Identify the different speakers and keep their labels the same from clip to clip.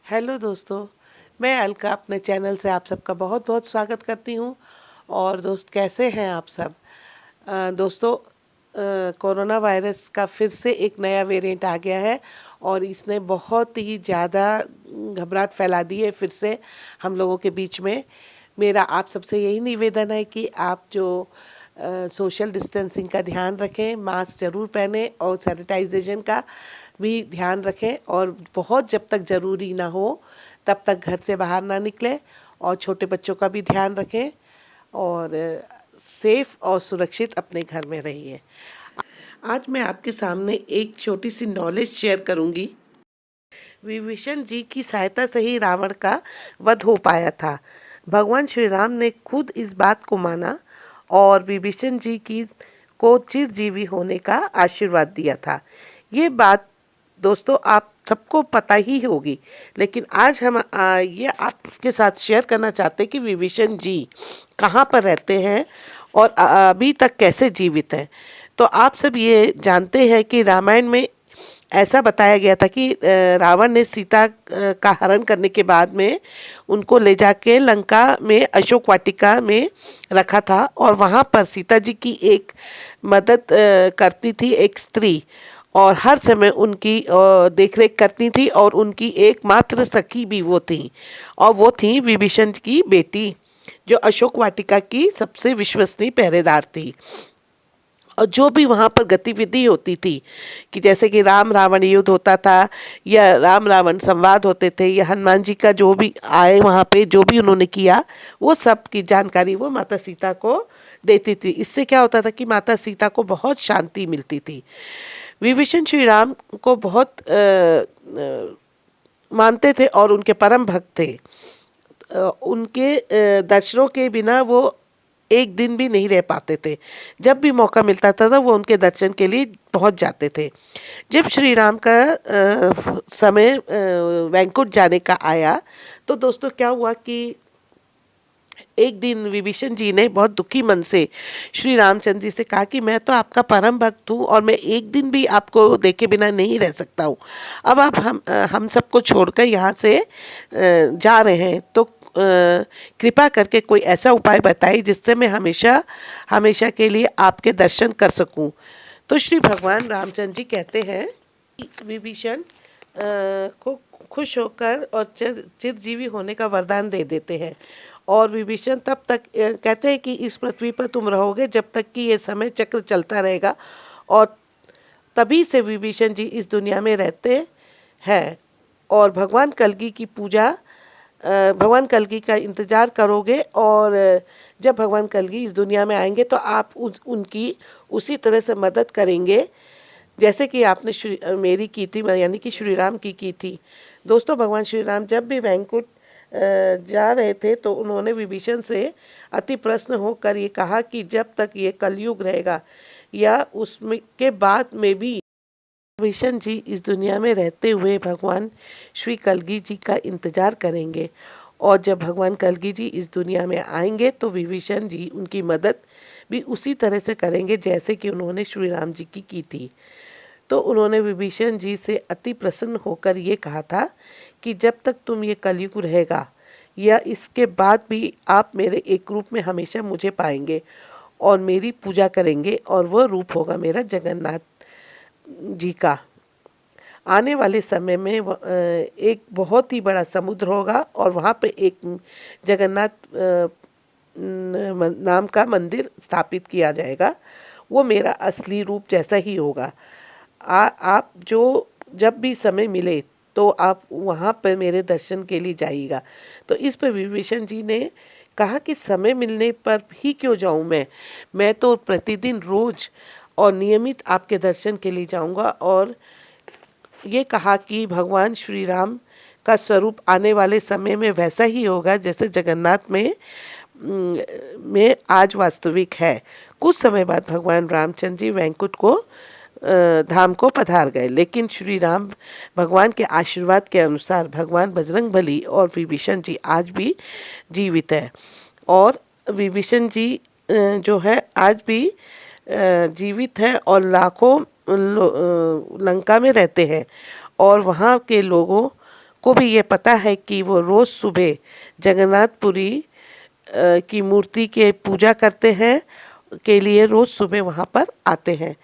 Speaker 1: Hello दोस्तों, मैं अलका अपने चैनल से आप सबका बहुत बहुत स्वागत करती हूँ। और दोस्त कैसे हैं आप सब? दोस्तों, कोरोना वायरस का फिर से एक नया वेरिएंट आ गया है और इसने बहुत ही ज़्यादा घबराहट फैला दी है फिर से हम लोगों के बीच में। मेरा आप सबसे यही निवेदन है कि आप जो सोशल डिस्टेंसिंग का ध्यान रखें, मास्क ज़रूर पहनें और सैनिटाइजेशन का भी ध्यान रखें और बहुत जब तक ज़रूरी ना हो तब तक घर से बाहर ना निकलें और छोटे बच्चों का भी ध्यान रखें और सेफ और सुरक्षित अपने घर में रहिए। आज मैं आपके सामने एक छोटी सी नॉलेज शेयर करूंगी। विभीषण जी की सहायता से ही रावण का वध हो पाया था। भगवान श्री राम ने खुद इस बात को माना और विभीषण जी की को चिरजीवी होने का आशीर्वाद दिया था। ये बात दोस्तों आप सबको पता ही होगी, लेकिन आज हम ये आपके साथ शेयर करना चाहते हैं कि विभीषण जी कहाँ पर रहते हैं और अभी तक कैसे जीवित हैं। तो आप सब ये जानते हैं कि रामायण में ऐसा बताया गया था कि रावण ने सीता का हरण करने के बाद में उनको ले जाके लंका में अशोक वाटिका में रखा था और वहाँ पर सीता जी की एक मदद करती थी एक स्त्री और हर समय उनकी देखरेख करती थी और उनकी एकमात्र सखी भी वो थी और वो थी विभीषण की बेटी जो अशोक वाटिका की सबसे विश्वसनीय पहरेदार थी। और जो भी वहाँ पर गतिविधि होती थी कि जैसे कि राम रावण युद्ध होता था या राम रावण संवाद होते थे या हनुमान जी का जो भी आए वहाँ पे जो भी उन्होंने किया वो सब की जानकारी वो माता सीता को देती थी। इससे क्या होता था कि माता सीता को बहुत शांति मिलती थी। विभीषण श्री राम को बहुत मानते थे और उनके परम भक्त थे। उनके दर्शनों के बिना वो एक दिन भी नहीं रह पाते थे। जब भी मौका मिलता था वो उनके दर्शन के लिए पहुंच जाते थे। जब श्री राम का समय वैकुंठ जाने का आया तो दोस्तों क्या हुआ कि एक दिन विभीषण जी ने बहुत दुखी मन से श्री रामचंद्र जी से कहा कि मैं तो आपका परम भक्त हूँ और मैं एक दिन भी आपको देखे बिना नहीं रह सकता हूँ। अब आप हम सबको छोड़कर यहाँ से जा रहे हैं तो कृपा करके कोई ऐसा उपाय बताइए जिससे मैं हमेशा हमेशा के लिए आपके दर्शन कर सकूं। तो श्री भगवान रामचंद्र जी कहते हैं कि विभीषण को खुश होकर और चिरजीवी होने का वरदान दे देते हैं और विभीषण तब तक कहते हैं कि इस पृथ्वी पर तुम रहोगे जब तक कि ये समय चक्र चलता रहेगा और तभी से विभीषण जी इस दुनिया में रहते हैं और भगवान कल्कि की पूजा भगवान कल्कि का इंतज़ार करोगे और जब भगवान कल्कि इस दुनिया में आएंगे तो आप उनकी उसी तरह से मदद करेंगे जैसे कि आपने मेरी की थी, यानी कि श्री राम की थी। दोस्तों भगवान श्री राम जब भी वैकुंठ जा रहे थे तो उन्होंने विभीषण से अति प्रसन्न होकर ये कहा कि जब तक ये कलयुग रहेगा या उसमें के बाद में भी विभीषण जी इस दुनिया में रहते हुए भगवान श्री कल्कि जी का इंतजार करेंगे और जब भगवान कल्कि जी इस दुनिया में आएंगे तो विभीषण जी उनकी मदद भी उसी तरह से करेंगे जैसे कि उन्होंने श्री राम जी की थी। तो उन्होंने विभीषण जी से अति प्रसन्न होकर ये कहा था कि जब तक तुम ये कलयुग रहेगा या इसके बाद भी आप मेरे एक रूप में हमेशा मुझे पाएंगे और मेरी पूजा करेंगे और वह रूप होगा मेरा जगन्नाथ जी का। आने वाले समय में एक बहुत ही बड़ा समुद्र होगा और वहाँ पे एक जगन्नाथ नाम का मंदिर स्थापित किया जाएगा। वो मेरा असली रूप जैसा ही होगा। आप जो जब भी समय मिले तो आप वहाँ पर मेरे दर्शन के लिए जाइएगा। तो इस पर विभीषण जी ने कहा कि समय मिलने पर ही क्यों जाऊँ मैं तो प्रतिदिन रोज और नियमित आपके दर्शन के लिए जाऊंगा। और ये कहा कि भगवान श्री राम का स्वरूप आने वाले समय में वैसा ही होगा जैसे जगन्नाथ में आज वास्तविक है। कुछ समय बाद भगवान रामचंद्र जी वैकुंठ को धाम को पधार गए, लेकिन श्री राम भगवान के आशीर्वाद के अनुसार भगवान बजरंगबली और विभीषण जी आज भी जीवित है और विभीषण जी जो है आज भी जीवित हैं और लाखों लंका में रहते हैं और वहाँ के लोगों को भी ये पता है कि वो रोज़ सुबह जगन्नाथपुरी की मूर्ति के पूजा करते हैं के लिए रोज़ सुबह वहाँ पर आते हैं।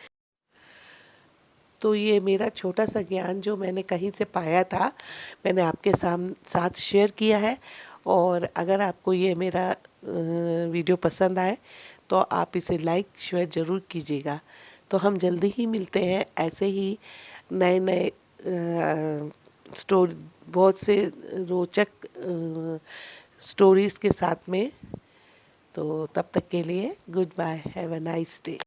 Speaker 1: तो ये मेरा छोटा सा ज्ञान जो मैंने कहीं से पाया था, मैंने आपके साथ शेयर किया है। और अगर आपको ये मेरा वीडियो पसंद आए तो आप इसे लाइक शेयर ज़रूर कीजिएगा। तो हम जल्दी ही मिलते हैं ऐसे ही नए नए स्टोरी, बहुत से रोचक स्टोरीज़ के साथ में। तो तब तक के लिए good bye, have a nice day.